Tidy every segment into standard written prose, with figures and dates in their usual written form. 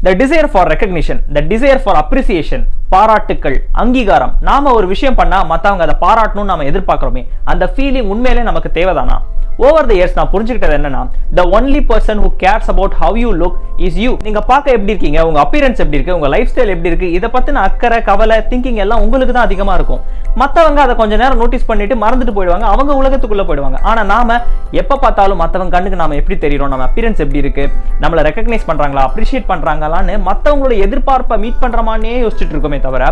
the desire for recognition, the desire for appreciation, பாராட்டுக்கள், அங்கீகாரம். நாம ஒரு விஷயம் பண்ணா மத்தவங்க அதை பாராட்டணும்னு நாம எதிர்பார்க்கிறோமே, அந்த ஃபீலிங் உண்மையிலே நமக்கு தேவைதானா? ஓவர் தி இயர்ஸ் நான் புரிஞ்சுக்கிட்டது என்னன்னா, the only person who cares about how you look is you. நீங்க பார்க்க எப்படி இருக்கீங்க, உங்க அப்பியரன்ஸ் எப்படி இருக்கு, உங்க லைஃப் ஸ்டைல் எப்படி இருக்கு, இத பத்தின அக்கறை, கவலை, திங்கிங் எல்லாம் உங்களுக்கு தான் அதிகமா இருக்கும். மத்தவங்க அதை கொஞ்ச நேரம் நோட்டீஸ் பண்ணிட்டு மறந்துட்டு போயிடுவாங்க, அவங்க உலகத்துக்குள்ள போயிடுவாங்க. ஆனா நாம எப்ப பார்த்தாலும் மத்தவங்க கண்ணுக்கு நாம எப்படி தெரியும், நம்ம அப்பியரன்ஸ் எப்படி இருக்கு, நம்மள ரெகக்னைஸ் பண்றாங்களா, அப்ரிஷியேட் பண்றாங்களான்னு மத்தவங்களோட எதிர்பார்ப்பை மீட் பண்றமானே யோசிச்சுட்டு இருக்கோமே தவிர,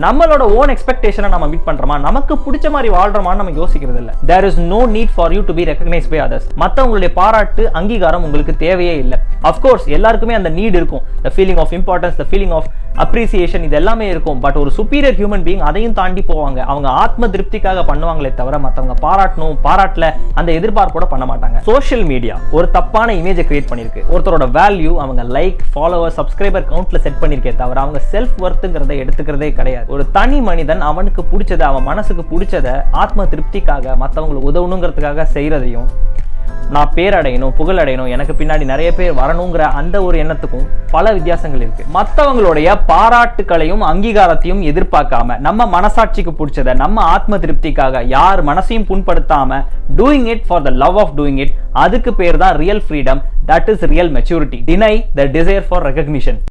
நம்மளோட ஓன் எக்ஸ்பெக்டேஷனை நம்ம மீட் பண்றோமா, நமக்கு பிடிச்ச மாதிரி வாழ்றோமான்னு நம்ம யோசிக்கிறது இல்ல. There is no need for you to be recognized by others. மத்தவங்களுடைய பாராட்டு, அங்கீகாரம் உங்களுக்கு தேவையே இல்லை. Of course எல்லாருக்குமே அந்த நீட் இருக்கும். The feeling of importance, the feeling of appreciation, இது எல்லாமே இருக்கும். பட் ஒரு superior human being அதையும் தாண்டி போவாங்க. அவங்க ஆத்ம திருப்திக்காக பண்ணுவாங்களே தவிர மத்தவங்க பாராட்டணும், பாராட்டல அந்த எதிர்பார்ப்போட பண்ண மாட்டாங்க. சோஷியல் மீடியா ஒரு தப்பான இமேஜை கிரியேட் பண்ணிருக்கு. ஒருத்தரோட வேல்யூ அவங்க லைக், ஃபாலோவர், சப்ஸ்கிரைபர் கவுண்ட்ல செட் பண்ணிருக்கே தவிர அவங்க செல்ஃப் வொர்த்ங்கிறத எடுத்துக்கிறதே கிடையாது. ஒரு தனி மனிதன் அவனுக்கு பிடிச்சத, அவன் மனசுக்கு பிடிச்சத ஆத்ம திருப்திக்காக மத்தவங்களுக்கு உதவணுங்கிறதுக்காக செய்யறதையும், நான் பேரடையணும், புகழடையணும், எனக்கு பின்னாடி நிறைய பேர் வரணுங்கிற அந்த ஒரு எண்ணத்துக்கும் பல வித்தியாசங்கள் இருக்கு. மற்றவங்களுடைய பாராட்டுகளையும் அங்கீகாரத்தையும் எதிர்பார்க்காம நம்ம மனசாட்சிக்கு பிடிச்சத, நம்ம ஆத்ம திருப்திக்காக யார் மனசையும் புண்படுத்தாம doing it for the love of doing it, அதுக்கு பேர் தான் real freedom. That is real maturity. Deny the desire for recognition.